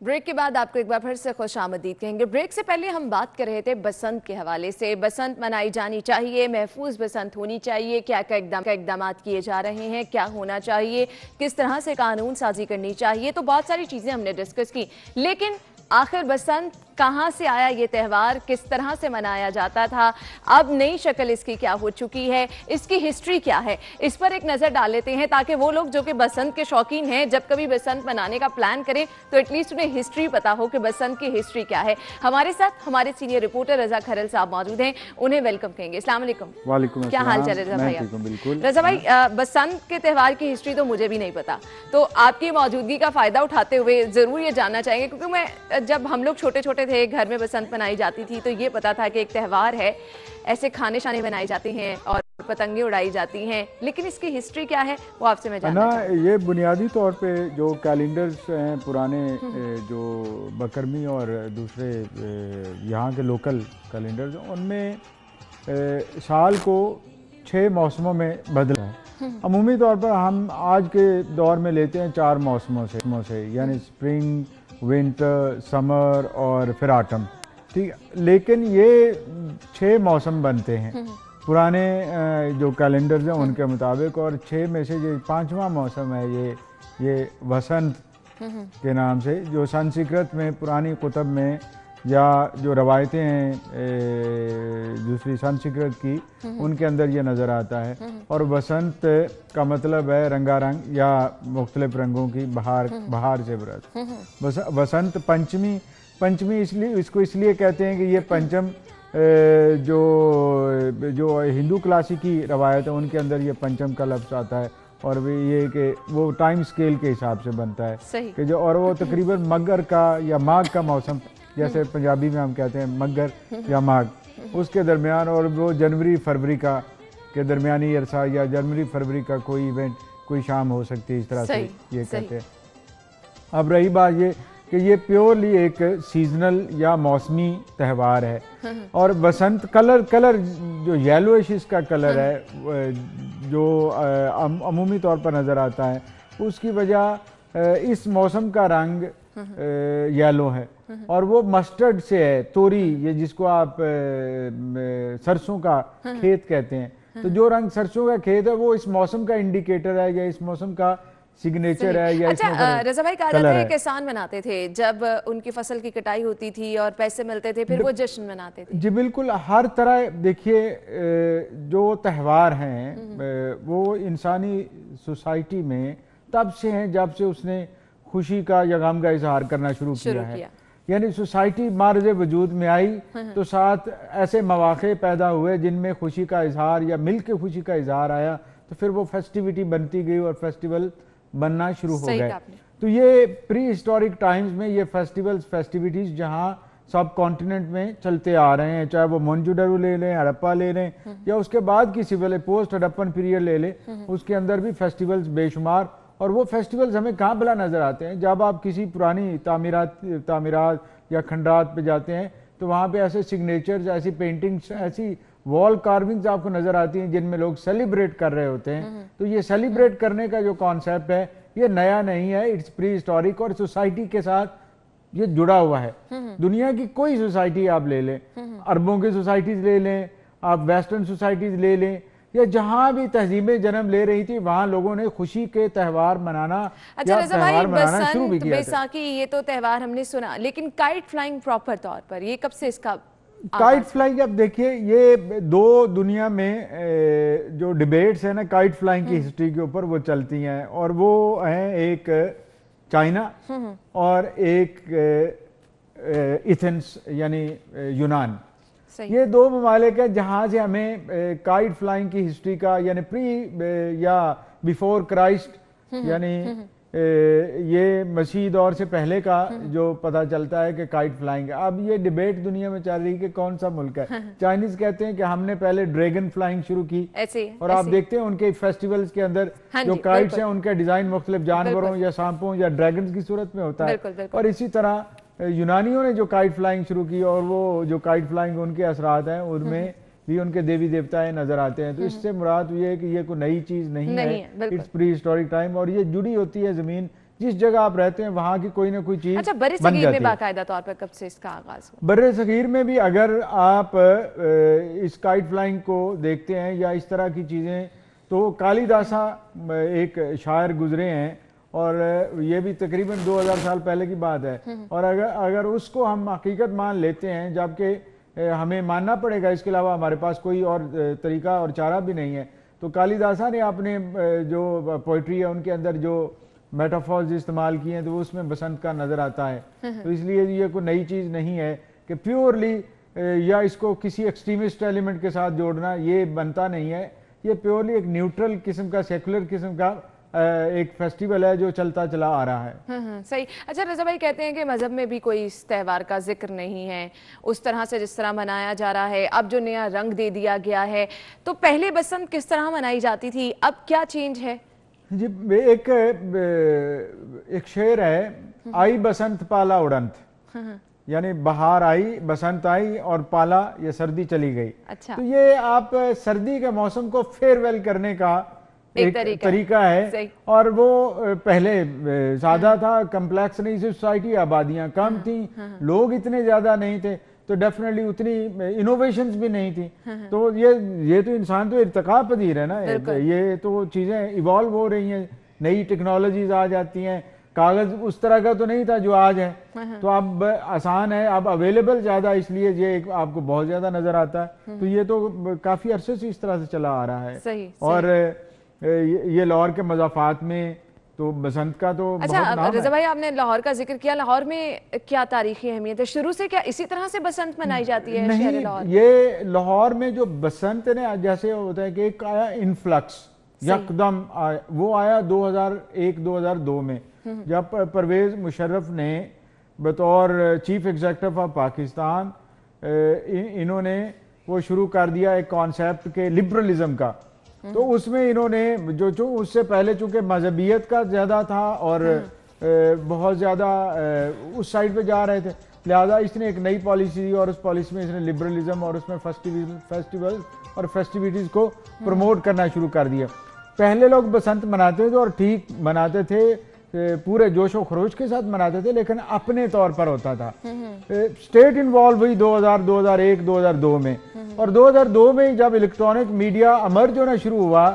ब्रेक के बाद आपको एक बार फिर से खुशामदीद कहेंगे। ब्रेक से पहले हम बात कर रहे थे बसंत के हवाले से। बसंत मनाई जानी चाहिए, महफूज बसंत होनी चाहिए, क्या इकदाम किए जा रहे हैं, क्या होना चाहिए, किस तरह से कानून साजी करनी चाहिए, तो बहुत सारी चीज़ें हमने डिस्कस की। लेकिन आखिर बसंत कहाँ से आया, ये त्यौहार किस तरह से मनाया जाता था, अब नई शक्ल इसकी क्या हो चुकी है, इसकी हिस्ट्री क्या है, इस पर एक नज़र डाल लेते हैं, ताकि वो लोग जो कि बसंत के शौकीन हैं, जब कभी बसंत मनाने का प्लान करें तो एटलीस्ट उन्हें हिस्ट्री पता हो कि बसंत की हिस्ट्री क्या है। हमारे साथ हमारे सीनियर रिपोर्टर रजा खरल साहब मौजूद हैं, उन्हें वेलकम कहेंगे। अस्सलाम वालेकुम। वालेकुम क्या हाल चाल है रजा भाई? बिल्कुल रजा भाई, बसंत के त्यौहार की हिस्ट्री तो मुझे भी नहीं पता, तो आपकी मौजूदगी का फ़ायदा उठाते हुए ज़रूर ये जानना चाहेंगे, क्योंकि मैं जब हम लोग छोटे छोटे थे, घर में बसंत मनाई जाती थी, तो ये पता था कि एक त्यौहार है, ऐसे खाने शाने बनाए जाते हैं और पतंगे उड़ाई जाती हैं, लेकिन इसकी हिस्ट्री क्या है वो आपसे मैं जानना चाहूँगी। ये बुनियादी तौर पे जो कैलेंडर्स हैं पुराने, जो बकरमी और दूसरे यहाँ के लोकल कैलेंडर्स, उनमें साल को 6 मौसमों में बदला है। अमूमी तौर पर हम आज के दौर में लेते हैं 4 मौसमों से, यानी स्प्रिंग, विंटर, समर और फिर ऑटम, ठीक। लेकिन ये 6 मौसम बनते हैं पुराने जो कैलेंडर्स हैं उनके मुताबिक, और 6 में से जो 5वां मौसम है ये वसंत के नाम से, जो संस्कृत में पुरानी कुतब में या जो रवायतें हैं दूसरी संस्कृत की, उनके अंदर ये नज़र आता है। और वसंत का मतलब है रंगारंग या मुख्तलिफ रंगों की बहार से बरस। वसंत पंचमी इसलिए कहते हैं कि ये पंचम जो हिंदू क्लासिकी रवायत है उनके अंदर ये पंचम का लफ्ज़ आता है, और ये कि वो टाइम स्केल के हिसाब से बनता है कि जो, और वो तकरीबन मगर का या माघ का मौसम, जैसे पंजाबी में हम कहते हैं मगर या माघ, उसके दरमियान, और वो जनवरी फरवरी का के दरमियानी अरसा या जनवरी फरवरी का कोई इवेंट, कोई शाम हो सकती है, इस तरह से ये कहते हैं। अब रही बात ये कि ये प्योरली एक सीजनल या मौसमी त्यौहार है, और बसंत कलर जो येलोइश इसका कलर है जो अमूमी तौर पर नज़र आता है, उसकी वजह इस मौसम का रंग येलो है, और वो मस्टर्ड से है, तोरी, ये जिसको आप सरसों का खेत कहते हैं, तो जो रंग सरसों का खेत है वो इस मौसम का इंडिकेटर है, या इस मौसम का सिग्नेचर है या अच्छा, इसमें रजा भाई कहा कलर जाता है है। किसान मनाते थे जब उनकी फसल की कटाई होती थी और पैसे मिलते थे, फिर वो जश्न मनाते थे। जी बिल्कुल, हर तरह देखिए जो त्यौहार हैं वो इंसानी सोसाइटी में तब से हैं जब से उसने खुशी का या गम का इजहार करना शुरू किया है। यानी सोसाइटी मार्ज वजूद में आई तो साथ ऐसे मौके पैदा हुए जिनमें खुशी का इजहार या मिल के खुशी का इजहार आया, तो फिर वो फेस्टिविटी बनती गई और फेस्टिवल बनना शुरू हो गए। तो ये प्री हिस्टोरिक टाइम्स में ये फेस्टिविटीज जहाँ सब कॉन्टिनेंट में चलते आ रहे हैं, चाहे वो मोहनजोदड़ो ले लें, हड़प्पा ले लें या उसके बाद की सिविल पोस्ट हड़प्पन पीरियड ले लें, उसके अंदर भी फेस्टिवल्स बेशुमार। और वो फेस्टिवल्स हमें कहाँ भला नजर आते हैं? जब आप किसी पुरानी तामीरात या खंडरात पे जाते हैं तो वहाँ पे ऐसे सिग्नेचर्स, ऐसी पेंटिंग्स, ऐसी वॉल कार्विंग्स आपको नजर आती हैं जिनमें लोग सेलिब्रेट कर रहे होते हैं। तो ये सेलिब्रेट करने का जो कॉन्सेप्ट है ये नया नहीं है, इट्स प्री हिस्टोरिक और सोसाइटी के साथ ये जुड़ा हुआ है। दुनिया की कोई सोसाइटी आप ले लें, अरबों की सोसाइटीज ले लें, आप वेस्टर्न सोसाइटीज ले लें, या जहां भी तहजीबें जन्म ले रही थी वहां लोगों ने खुशी के त्यौहार मनाना अच्छा रजा भाई, शुरू भी किया। बैसाखी ये तो त्यौहार हमने सुना, लेकिन काइट फ्लाइंग प्रॉपर तौर पर ये कब से इसका काइट फ्लाइंग? अब देखिए ये दो दुनिया में जो डिबेट्स है ना काइट फ्लाइंग की हिस्ट्री के ऊपर वो चलती हैं, और वो हैं एक चाइना और एक एथेंस यानी यूनान। ये दो ममालिक है जहाँ से हमें काइट फ्लाइंग की हिस्ट्री का यानी प्री या बिफोर क्राइस्ट यानी ये मसीह दौर से पहले का जो पता चलता है कि काइट फ्लाइंग है। अब ये डिबेट दुनिया में चल रही है कि कौन सा मुल्क है। चाइनीज कहते हैं कि हमने पहले ड्रैगन फ्लाइंग शुरू की, और आप देखते हैं उनके फेस्टिवल्स के अंदर जो काइट्स हैं उनके डिजाइन मुख्तलिफ जानवरों या सांपों या ड्रैगन की सूरत में होता है। और इसी तरह यूनानियों ने जो काइट फ्लाइंग शुरू की, और वो जो काइट फ्लाइंग उनके असरात हैं उनमें भी उनके देवी देवताएं नजर आते हैं। तो इससे मुराद ये है कि ये कोई नई चीज नहीं है, इट्स प्री हिस्टोरिक टाइम, और ये जुड़ी होती है जमीन जिस जगह आप रहते हैं वहां की कोई ना कोई चीज। अच्छा, बर्रे सगीर में बाकायदा तौर पर कब से इसका आगाज हुआ? बर्रे सगीर में भी अगर आप इस काइट फ्लाइंग को देखते हैं या इस तरह की चीजें, तो कालिदासा एक शायर गुजरे हैं और ये भी तकरीबन 2000 साल पहले की बात है। और अगर उसको हम हकीकत मान लेते हैं, जबकि हमें मानना पड़ेगा, इसके अलावा हमारे पास कोई और तरीका और चारा भी नहीं है, तो कालिदासा ने अपने जो पोइट्री है उनके अंदर जो मेटाफॉर्स इस्तेमाल किए हैं तो उसमें बसंत का नजर आता है। तो इसलिए ये कोई नई चीज़ नहीं है कि प्योरली या इसको किसी एक्सट्रीमिस्ट एलिमेंट के साथ जोड़ना, ये बनता नहीं है। ये प्योरली एक न्यूट्रल किस्म का, सेकुलर किस्म का एक फेस्टिवल है जो चलता चला आ रहा है। सही। अच्छा रजा भाई, कहते हैं कि मजहब में भी कोई इस त्यौहार का जिक्र नहीं है उस तरह से जिस तरह मनाया जा रहा है। अब जो नया रंग दे दिया गया है, तो पहले बसंत किस तरह मनाई जाती थी, अब क्या चेंज है? जी एक शेर है, आई बसंत पाला उड़ंत, यानी बाहर आई, बसंत आई और पाला, ये सर्दी चली गई। अच्छा। तो ये आप सर्दी के मौसम को फेयरवेल करने का एक तरीका है। और वो पहले सादा था, कम्प्लेक्स नहीं थी सोसाइटी, आबादियां कम थी, लोग इतने ज्यादा नहीं थे, तो डेफिनेटली उतनी इनोवेशंस भी नहीं थी। तो ये तो इंसान तो इर्तिका पजीर है ना, ये तो चीजें इवॉल्व हो रही हैं, नई टेक्नोलॉजीज आ जाती हैं। कागज उस तरह का तो नहीं था जो आज है, तो अब आसान है, अब अवेलेबल ज्यादा, इसलिए ये आपको बहुत ज्यादा नजर आता है। तो ये तो काफी अरसे से इस तरह से चला आ रहा है। सही, और ये लाहौर के मज़ाफ़ात में तो बसंत का तो अच्छा, बहुत नाम रजा भाई आपने लाहौर का जिक्र किया, लाहौर में क्या तारीखी अहमियत है? शुरू से क्या इसी तरह से बसंत मनाई जाती है? नहीं, लाहौर ये लाहौर में जो बसंत है जैसे होता है कि एक आया इन्फ्लक्स, यकदम वो आया 2001-2002 में, जब परवेज मुशर्रफ ने बतौर चीफ एग्जीक्यूटिव ऑफ पाकिस्तान इन्होंने वो शुरू कर दिया एक कॉन्सेप्ट के लिबरलिज्म का। तो उसमें इन्होंने जो उससे पहले चूंकि मजहबियत का ज्यादा था और बहुत ज्यादा उस साइड पे जा रहे थे, लिहाजा इसने एक नई पॉलिसी दी और उस पॉलिसी में इसने लिबरलिज्म और उसमें फेस्टिवल और फेस्टिविटीज को प्रमोट करना शुरू कर दिया। पहले लोग बसंत मनाते थे और ठीक मनाते थे, पूरे जोशो खरोश के साथ मनाते थे, लेकिन अपने तौर पर होता था। स्टेट इन्वॉल्व हुई 2000, 2001, 2002 में, और 2002 में जब इलेक्ट्रॉनिक मीडिया अमर्ज होना शुरू हुआ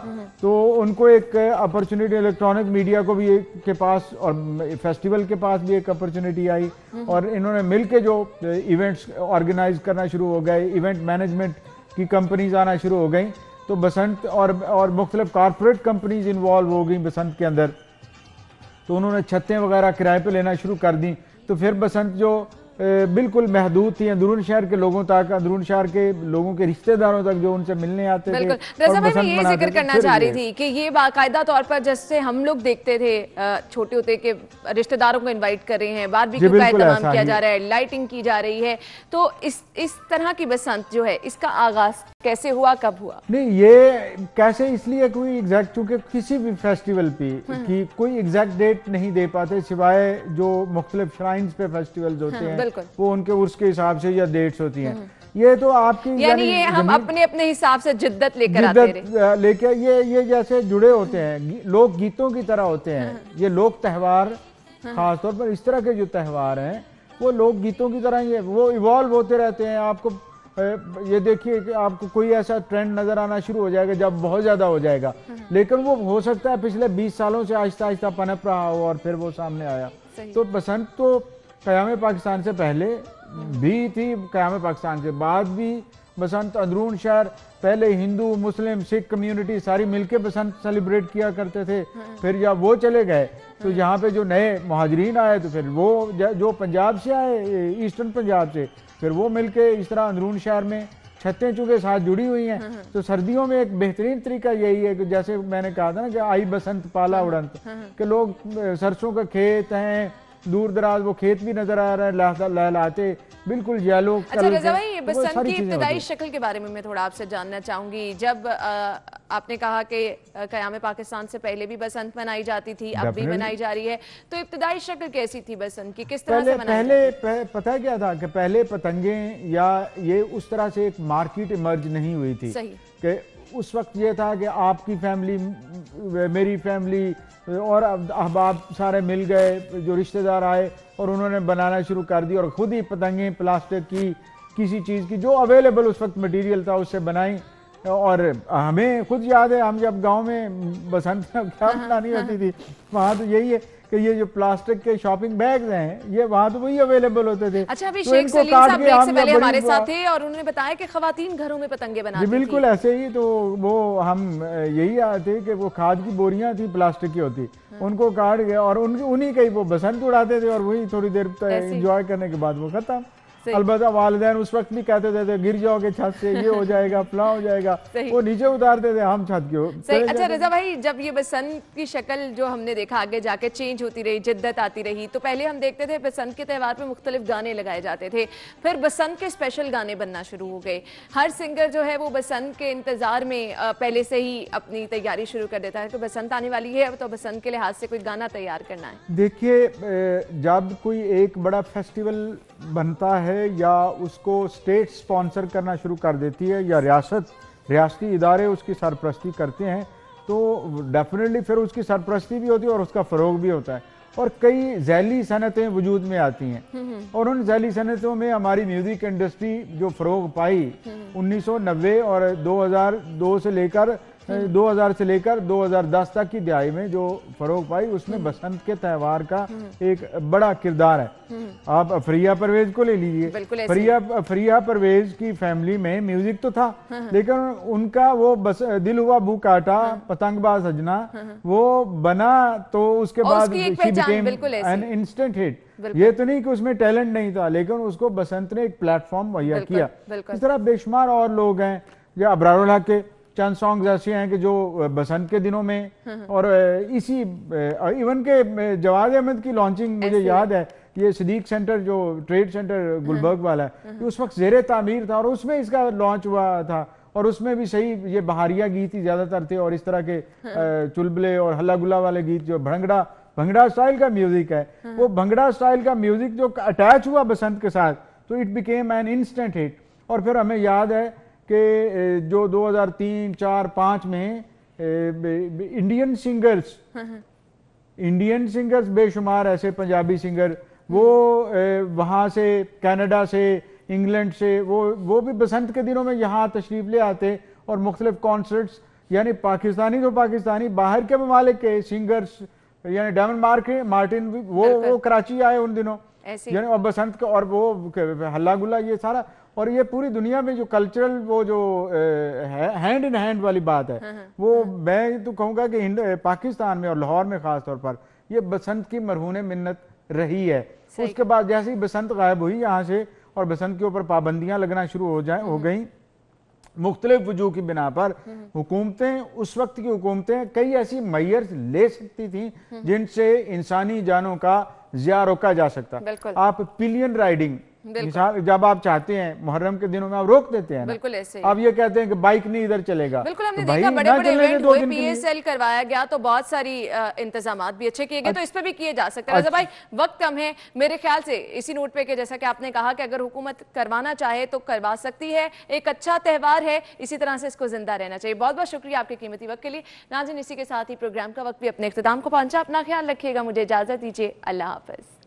तो उनको एक अपॉर्चुनिटी, इलेक्ट्रॉनिक मीडिया को भी के पास और फेस्टिवल के पास भी एक अपॉर्चुनिटी आई और इन्होंने मिलके जो इवेंट्स ऑर्गेनाइज करना शुरू हो गए, इवेंट मैनेजमेंट की कंपनीज आना शुरू हो गई, तो बसंत और मुख्तलिफ कॉरपोरेट कंपनीज इन्वॉल्व हो गई बसंत के अंदर, तो उन्होंने छतें वगैरह किराए पे लेना शुरू कर दी। तो फिर बसंत जो बिल्कुल महदूद थी अंदरून शहर के लोगों तक, अंदरून शहर के लोगों के रिश्तेदारों तक जो उनसे मिलने आते थे। बिल्कुल रज़ा भाई, मैं ये जिक्र करना चाह रही थी कि ये बाकायदा तौर पर जैसे हम लोग देखते थे छोटे होते के रिश्तेदारों को इनवाइट कर रहे हैं, बारबेक्यू का एहतमाम किया जा रहा है, लाइटिंग की जा रही है, तो इस तरह की बसंत जो है इसका आगाज कैसे हुआ, कब हुआ? नहीं, ये कैसे इसलिए कोई एग्जैक्ट, चूंकि किसी भी फेस्टिवल पे की कोई एग्जैक्ट डेट नहीं दे पाते, सिवाय जो मुख्तलिफ श्राइन्स पे फेस्टिवल्स होते हैं वो उनके उर्स के हिसाब से या डेट्स होती हैं। ये तो आपकी यानी ये हम अपने अपने हिसाब से जिद्दत लेकर आते हैं, लेके ये जैसे जुड़े होते हैं, लोक गीतों की तरह होते हैं। ये लोक त्यौहार खासतौर पर इस तरह के जो त्यौहार हैं वो लोक गीतों की तरह ये वो इवॉल्व होते रहते हैं। आपको ये देखिए कि आपको कोई ऐसा ट्रेंड नजर आना शुरू हो जाएगा जब बहुत ज्यादा हो जाएगा, लेकिन वो हो सकता है पिछले 20 सालों से आहिस्ता आहिस्ता पनप रहा हो और फिर वो सामने आया। तो बसंत तो क़याम पाकिस्तान से पहले भी थी, क़याम पाकिस्तान के बाद भी बसंत अंदरून शहर, पहले हिंदू मुस्लिम सिख कम्युनिटी सारी मिलके बसंत सेलिब्रेट किया करते थे। फिर जब वो चले गए तो यहाँ पे जो नए मुहाजिरीन आए तो फिर वो जो पंजाब से आए, ईस्टर्न पंजाब से, फिर वो मिलके इस तरह अंदरून शहर में छतें चूँकि साथ जुड़ी हुई हैं, तो सर्दियों में एक बेहतरीन तरीका यही है कि जैसे मैंने कहा था ना कि आई बसंत पाला उड़ंत, कि लोग सरसों का खेत हैं, दूर दराज वो खेत भी नजर आ रहा है लहलाते, बिल्कुल येलो। अच्छा रज़ा भाई, ये बसंत की इब्तदाई शक्ल के बारे में मैं थोड़ा आपसे जानना चाहूंगी। जब आपने कहा कि क़याम पाकिस्तान से पहले भी बसंत मनाई जाती थी, अब भी मनाई जा रही है, तो इब्तदाई शक्ल कैसी थी बसंत की, किस तरह से मनाई पहले पता क्या था कि पहले पतंगें या ये उस तरह से एक मार्केट इमर्ज नहीं हुई थी। सही कि उस वक्त ये था कि आपकी फैमिली, मेरी फैमिली और अहबाब सारे मिल गए, जो रिश्तेदार आए और उन्होंने बनाना शुरू कर दी और ख़ुद ही पतंगें प्लास्टिक की किसी चीज़ की जो अवेलेबल उस वक्त मटेरियल था उससे बनाई। और हमें खुद याद है, हम जब गांव में बसंत क्या बनानी होती थी, वहाँ तो यही है कि ये जो प्लास्टिक के शॉपिंग बैग्स हैं ये वहाँ तो वही अवेलेबल होते थे। अच्छा, अभी शेख सलीम साहब ब्रेक से पहले हमारे साथ थे और उन्होंने बताया कि खवातीन घरों में पतंगे बनाती थी। बिल्कुल ऐसे ही, तो वो हम यही आते कि वो खाद की बोरियां थी प्लास्टिक की होती, उनको काट गए और उन्हीं का ही वो बसंत उड़ाते थे और वही थोड़ी देर एंजॉय करने के बाद वो खत्म। अलबत्ता वालिदैन उस वक्त भी कहते थे गिर जाओगे छत से, ये हो जाएगा, फला हो जाएगा, वो नीचे उतारते थे, हम छत के सही। अच्छा रज़ा भाई, जब ये बसंत की शक्ल जो हमने देखा आगे जाके चेंज होती रही, जिद्दत आती रही, तो पहले हम देखते थे बसंत के त्यौहार पे मुख्तलिफ गाने लगाए जाते थे, फिर बसंत के स्पेशल गाने बनना शुरू हो गए। हर सिंगर जो है वो बसंत के इंतजार में पहले से ही अपनी तैयारी शुरू कर देता है कि बसंत आने वाली है तो बसंत के लिहाज से कोई गाना तैयार करना है। देखिए, जब कोई एक बड़ा फेस्टिवल बनता है या उसको स्टेट स्पॉन्सर करना शुरू कर देती है या रियासती इदारे उसकी सरपरस्ती करते हैं, तो डेफिनेटली फिर उसकी सरपरस्ती भी होती है और उसका फ़रोग भी होता है और कई झैली सनतें वजूद में आती हैं। और उन झैली सनतों में हमारी म्यूज़िक इंडस्ट्री जो फ़रोग पाई 1990 और 2002 से लेकर 2000 से लेकर 2010 तक की दिहाई में जो फ़रोग पाई, उसमें बसंत के त्यौहार का एक बड़ा किरदार है। आप फरिया परवेज को ले लीजिए, फरिया परवेज की फैमिली में म्यूजिक तो था, लेकिन उनका वो बस दिल हुआ भू काटा पतंगबाज सजना वो बना, तो उसके बाद she became an instant hit. ये तो नहीं कि उसमें टैलेंट नहीं था, लेकिन उसको बसंत ने एक प्लेटफॉर्म मुहैया किया। इस तरह बेशुमार और लोग हैं, या अब्रारुल हक के चंद सॉन्ग्स ऐसे हैं कि जो बसंत के दिनों में और इसी इवन के जवाद अहमद की लॉन्चिंग मुझे याद है, ये सदीक सेंटर जो ट्रेड सेंटर गुलबर्ग वाला है, उस वक्त जेरे तामीर था और उसमें इसका लॉन्च हुआ था और उसमें भी सही ये बहारिया गीत ही ज़्यादातर थे और इस तरह के चुलबुले और हल्ला गुल्ला वाले गीत, जो भंगड़ा स्टाइल का म्यूजिक है, वो भंगड़ा स्टाइल का म्यूजिक जो अटैच हुआ बसंत के साथ, तो it became an instant hit. और फिर हमें याद है कि जो 2003, 4, 5 में इंडियन सिंगर्स बेशुमार ऐसे पंजाबी सिंगर वो वहाँ से कनाडा से इंग्लैंड से वो भी बसंत के दिनों में यहाँ तशरीफ़ ले आते और मुख्तलिफ कॉन्सर्ट्स यानी पाकिस्तानी तो पाकिस्तानी, बाहर के ममालिक के सिंगर्स यानी डायमंड मार्टिन भी वो कराची आए उन दिनों, यानी और बसंत का और वो हल्ला गुल्ला ये सारा, और ये पूरी दुनिया में जो कल्चरल वो जो हैंड इन हैंड वाली बात है, वो मैं तो कहूँगा कि पाकिस्तान में और लाहौर में ख़ास तौर पर ये बसंत की मरहून मिन्नत रही है। उसके बाद जैसे ही बसंत गायब हुई यहाँ से और बसंत के ऊपर पाबंदियाँ लगना शुरू हो गई मुख्तलिफ वजूह की बिना पर, हुकूमतें उस वक्त की हुकूमतें कई ऐसी मेयर्स ले सकती थी जिनसे इंसानी जानों का ज़िया रोका जा सकता। आप पिलियन राइडिंग मिसाल जब आप चाहते हैं मुहर्रम के दिनों में आप रोक देते हैं ना, बिल्कुल ऐसे आप ये कहते हैं कि बाइक नहीं इधर चलेगा, बिल्कुल हमने तो देखा बड़े बड़े इवेंट हुए, PSL PSL करवाया गया तो बहुत सारी इंतजामात भी अच्छे किए गए, तो इस पे भी किए जा सकते हैं। भाई वक्त कम है, मेरे ख्याल से इसी नोट पे कि जैसा कि आपने कहा कि अगर हुकूमत करवाना चाहे तो करवा सकती है, एक अच्छा त्यौहार है, इसी तरह से इसको जिंदा रहना चाहिए। बहुत बहुत शुक्रिया आपके कीमती वक्त के लिए। नाज़रीन, इसी के साथ ही प्रोग्राम का वक्त भी अपने इख्तिताम को पहुंचा। अपना ख्याल रखिएगा, मुझे इजाजत दीजिए, अल्लाह हाफिज।